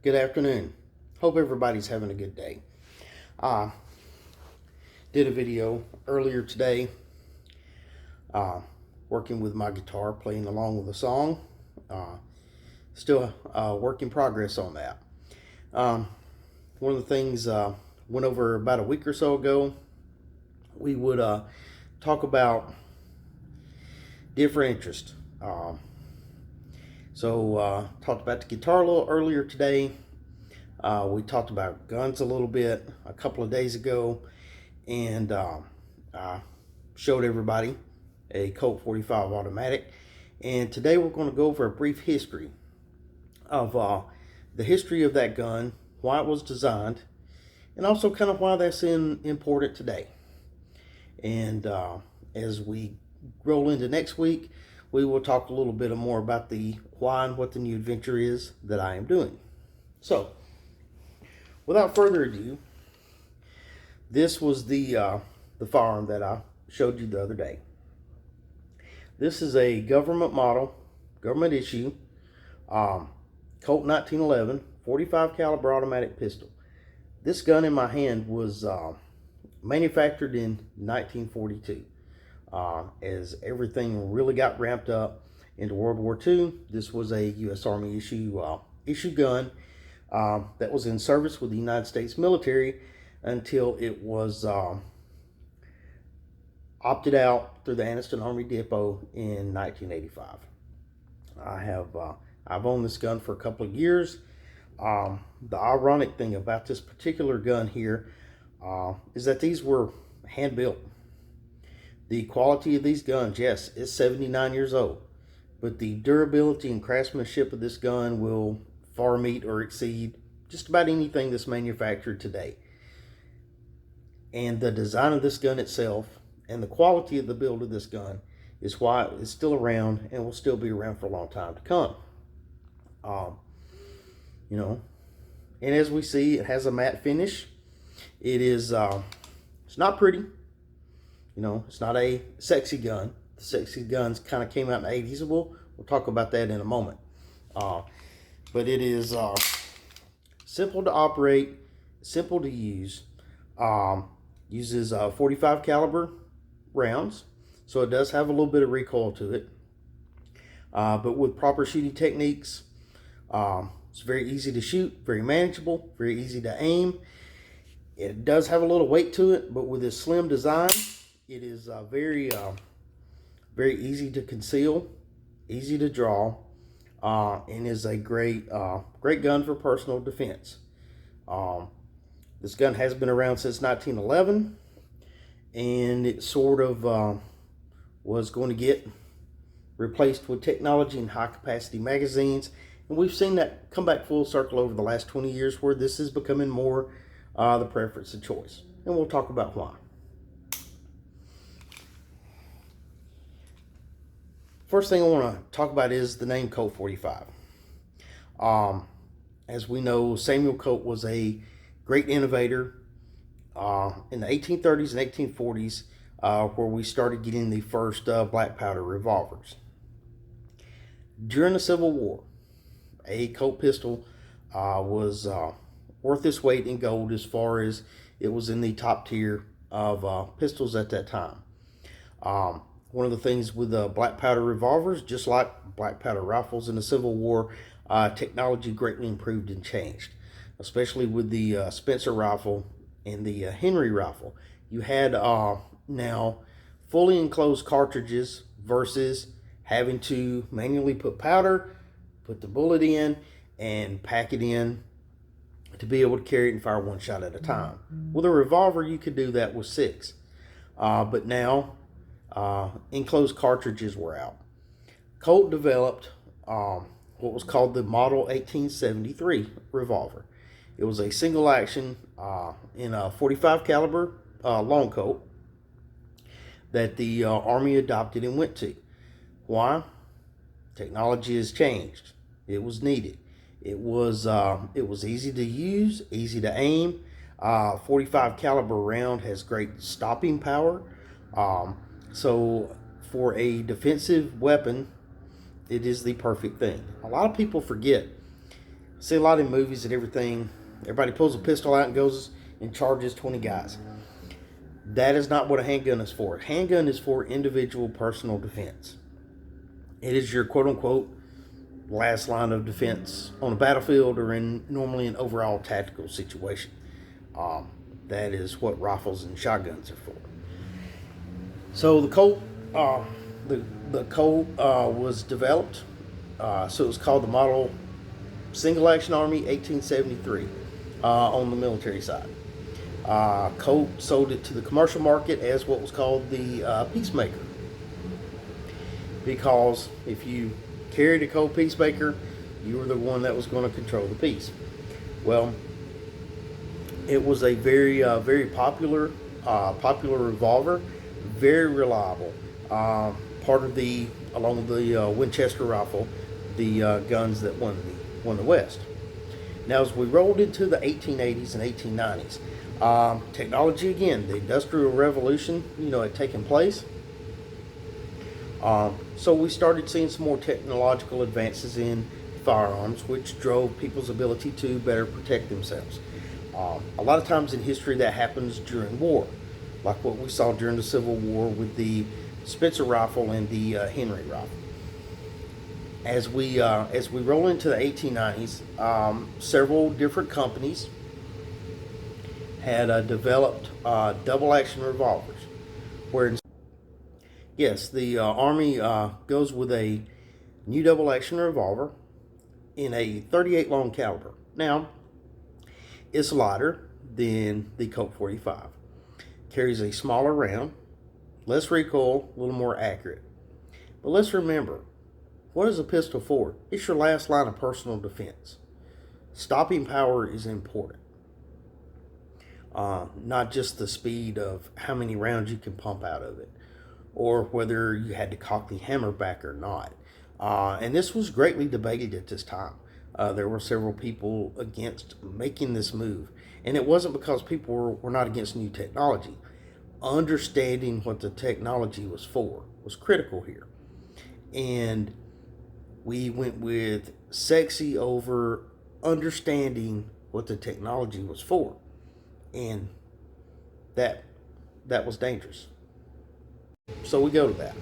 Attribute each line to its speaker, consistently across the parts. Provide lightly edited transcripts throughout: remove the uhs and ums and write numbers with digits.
Speaker 1: Good afternoon. Hope everybody's having a good day. I did a video earlier today working with my guitar, playing along with a song. Still a work in progress on that. One of the things went over about a week or so ago, we would talk about different interests. Talked about the guitar a little earlier today. We talked about guns a little bit a couple of days ago, and I showed everybody a Colt 45 automatic. And today we're going to go over a brief history of the history of that gun, why it was designed, and also kind of why that's important today. And as we roll into next week, we will talk a little bit more about the why and what the new adventure is that I am doing. So, without further ado, this was the firearm that I showed you the other day. This is a government model, government issue, Colt 1911 45 caliber automatic pistol. This gun in my hand was manufactured in 1942. As everything really got ramped up into World War II, this was a U.S. Army issue gun that was in service with the United States military until it was opted out through the Anniston Army Depot in 1985. I've owned this gun for a couple of years. The ironic thing about this particular gun here is that these were hand built. The quality of these guns, yes, it's 79 years old, but the durability and craftsmanship of this gun will far meet or exceed just about anything that's manufactured today. And the design of this gun itself and the quality of the build of this gun is why it's still around and will still be around for a long time to come. And as we see, it has a matte finish. It is, it's not pretty. It's not a sexy gun. The sexy guns kind of came out in the 80s. We'll talk about that in a moment. But it is simple to operate, simple to use. Uses 45 caliber rounds, so it does have a little bit of recoil to it. But with proper shooting techniques, it's very easy to shoot, very manageable, very easy to aim. It does have a little weight to it, but with this slim design, it is very easy to conceal, easy to draw, and is a great gun for personal defense. This gun has been around since 1911, and it sort of was going to get replaced with technology and high-capacity magazines. And we've seen that come back full circle over the last 20 years, where this is becoming more the preference of choice. And we'll talk about why. First thing I want to talk about is the name Colt 45. As we know, Samuel Colt was a great innovator in the 1830s and 1840s, where we started getting the first black powder revolvers. During the Civil War, a Colt pistol was worth its weight in gold, as far as it was in the top tier of pistols at that time. One of the things with black powder revolvers, just like black powder rifles in the Civil War, technology greatly improved and changed, especially with the Spencer rifle and the Henry rifle. You had now fully enclosed cartridges versus having to manually put powder, put the bullet in, and pack it in to be able to carry it and fire one shot at a time. With a revolver, you could do that with 6. But now, enclosed cartridges were out. Colt developed what was called the Model 1873 revolver. It was a single action in a 45 caliber long Colt that the Army adopted and went to. Why? Technology has changed. It was needed. It was easy to use, easy to aim. 45 caliber round has great stopping power. So for a defensive weapon, it is the perfect thing. A lot of people forget See a lot in movies and everything. Everybody pulls a pistol out and goes and charges 20 guys. That is not what a handgun is for. A handgun is for individual personal defense. It is your quote unquote last line of defense on a battlefield or in normally an overall tactical situation. That is what rifles and shotguns are for. So the Colt, the Colt was developed. So it was called the Model Single Action Army 1873 on the military side. Colt sold it to the commercial market as what was called the Peacemaker, because if you carried a Colt Peacemaker, you were the one that was going to control the peace. Well, it was a very popular revolver, very reliable. Part of the, along with the Winchester rifle, the guns that won the West. Now, as we rolled into the 1880s and 1890s, technology again, the Industrial Revolution, had taken place. So we started seeing some more technological advances in firearms, which drove people's ability to better protect themselves. A lot of times in history that happens during war, like what we saw during the Civil War with the Spencer rifle and the Henry rifle. As we roll into the 1890s, several different companies had developed double action revolvers, where yes, the Army goes with a new double action revolver in a 38 long caliber. Now, it's lighter than the Colt 45. Carries a smaller round, less recoil, a little more accurate. But let's remember, what is a pistol for? It's your last line of personal defense. Stopping power is important. Not just the speed of how many rounds you can pump out of it, or whether you had to cock the hammer back or not. And this was greatly debated at this time. There were several people against making this move. And it wasn't because people were not against new technology. Understanding what the technology was for was critical here. And we went with sexy over understanding what the technology was for. And that was dangerous. So we go to that.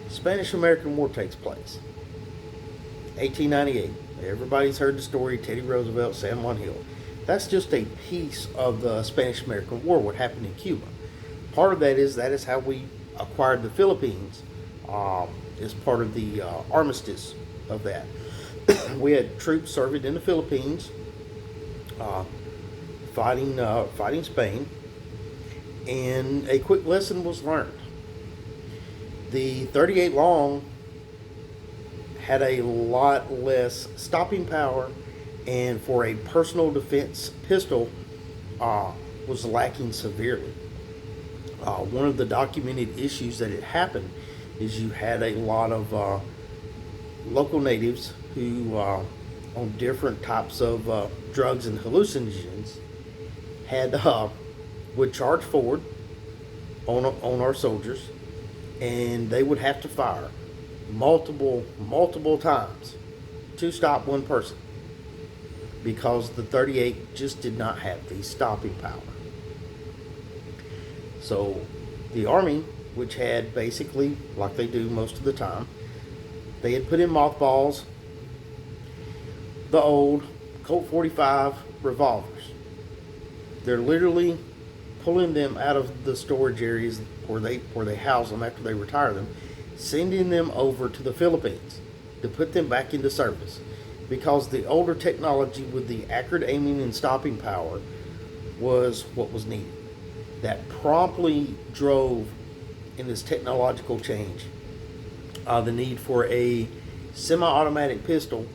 Speaker 1: Spanish-American War takes place. 1898. Everybody's heard the story, Teddy Roosevelt, San Juan Hill. That's just a piece of the Spanish-American War, what happened in Cuba. Part of that is how we acquired the Philippines as part of the armistice of that. We had troops serving in the Philippines, fighting Spain, and a quick lesson was learned. The 38 long had a lot less stopping power, and for a personal defense pistol was lacking severely. One of the documented issues that had happened is you had a lot of local natives who, on different types of drugs and hallucinogens, would charge forward on our soldiers, and they would have to fire multiple times to stop one person, because the 38 just did not have the stopping power. So the Army, which had basically, like they do most of the time, they had put in mothballs the old Colt 45 revolvers. They're literally pulling them out of the storage areas where they house them after they retire them, sending them over to the Philippines to put them back into service, because the older technology with the accurate aiming and stopping power was what was needed. That promptly drove, in this technological change, the need for a semi-automatic pistol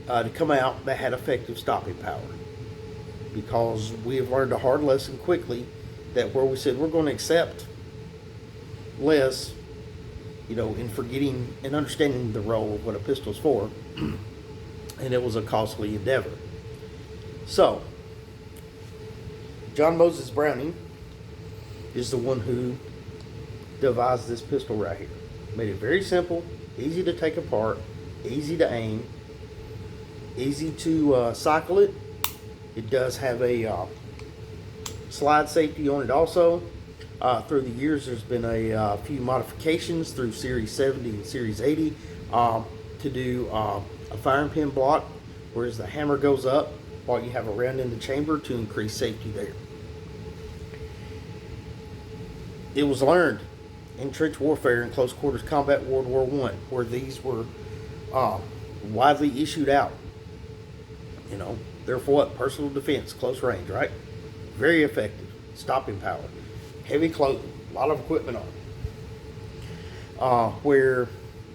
Speaker 1: to come out that had effective stopping power. Because we have learned a hard lesson quickly, that where we said we're going to accept less, in forgetting and understanding the role of what a pistol's for, and it was a costly endeavor. So, John Moses Browning is the one who devised this pistol right here. Made it very simple, easy to take apart, easy to aim, Easy to cycle it. It does have a slide safety on it also. Through the years, there's been a few modifications through Series 70 and Series 80 to do a firing pin block, whereas the hammer goes up while you have a round in the chamber to increase safety there. It was learned in trench warfare and close quarters combat World War I, where these were widely issued out. You know, they're for what? Personal defense, close range, right? Very effective. Stopping power. Heavy clothing. A lot of equipment on it. Where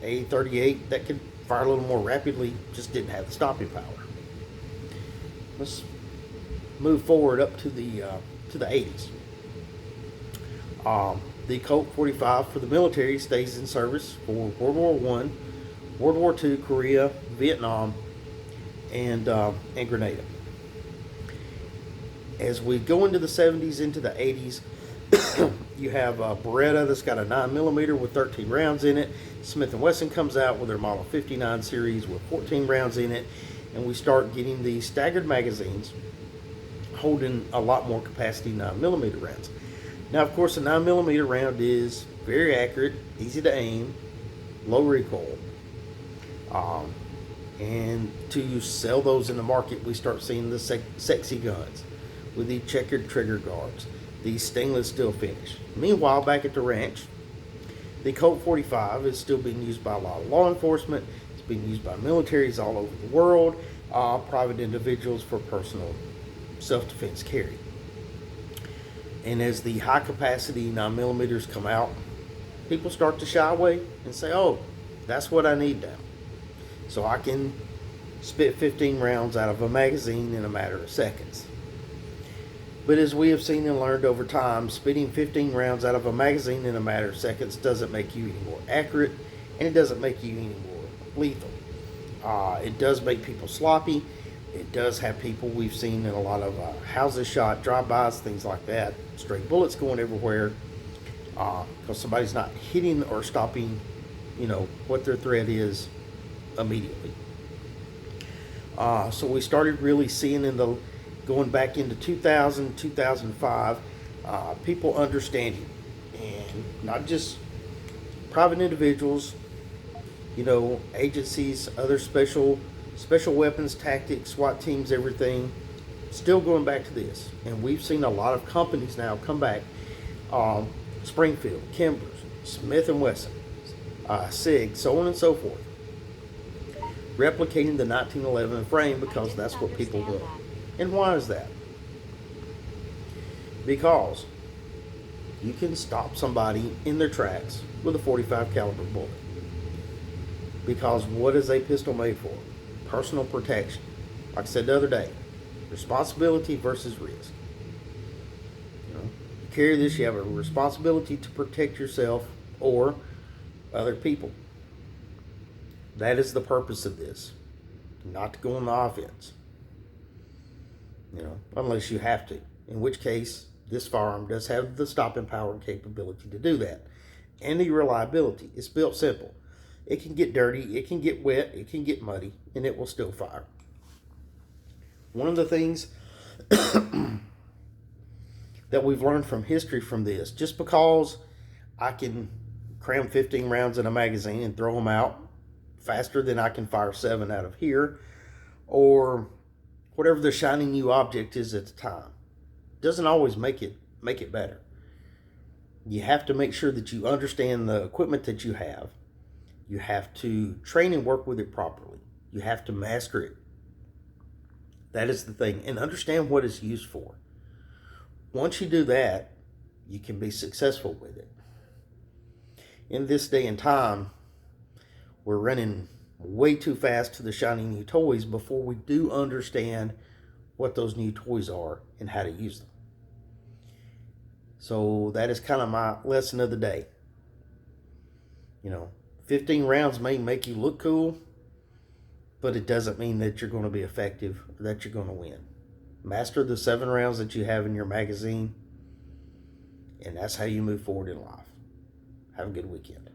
Speaker 1: a 38 that could fire a little more rapidly just didn't have the stopping power. Let's move forward up to the 80s. The Colt 45 for the military stays in service for World War I, World War II, Korea, Vietnam, and Grenada. As we go into the 70s, into the 80s, you have a Beretta that's got a 9mm with 13 rounds in it. Smith & Wesson comes out with their Model 59 series with 14 rounds in it. And we start getting the staggered magazines holding a lot more capacity 9mm rounds. Now, of course, a 9mm round is very accurate, easy to aim, low recoil. And to sell those in the market, we start seeing the sexy guns with the checkered trigger guards, the stainless steel finish. Meanwhile, back at the ranch, the Colt 45 is still being used by a lot of law enforcement. It's being used by militaries all over the world, private individuals for personal self-defense carry. And as the high capacity 9mm come out, people start to shy away and say, oh, that's what I need now. So I can spit 15 rounds out of a magazine in a matter of seconds. But as we have seen and learned over time, spitting 15 rounds out of a magazine in a matter of seconds doesn't make you any more accurate, and it doesn't make you any more lethal. It does make people sloppy. It does have people, we've seen in a lot of houses shot, drive-bys, things like that, stray bullets going everywhere, because somebody's not hitting or stopping, what their threat is immediately. So we started really seeing going back into 2000, 2005, people understanding, and not just private individuals, agencies, other special weapons, tactics, SWAT teams, everything, still going back to this. And we've seen a lot of companies now come back, Springfield, Kimbers, Smith & Wesson, SIG, so on and so forth, replicating the 1911 frame because that's what people want. And why is that? Because you can stop somebody in their tracks with a 45 caliber bullet. Because what is a pistol made for? Personal protection. Like I said the other day, responsibility versus risk. You carry this, you have a responsibility to protect yourself or other people. That is the purpose of this. Not to go on the offense. Unless you have to. In which case, this firearm does have the stopping power and capability to do that. And the reliability. It's built simple. It can get dirty, it can get wet, it can get muddy, and it will still fire. One of the things that we've learned from history from this, just because I can cram 15 rounds in a magazine and throw them out faster than I can fire 7 out of here, or whatever the shiny new object is at the time, doesn't always make it better. You have to make sure that you understand the equipment that you have. You have to train and work with it properly. You have to master it. That is the thing. And understand what it's used for. Once you do that, you can be successful with it. In this day and time, we're running way too fast to the shiny new toys before we do understand what those new toys are and how to use them. So that is kind of my lesson of the day. 15 rounds may make you look cool, but it doesn't mean that you're going to be effective or that you're going to win. Master the 7 rounds that you have in your magazine, and that's how you move forward in life. Have a good weekend.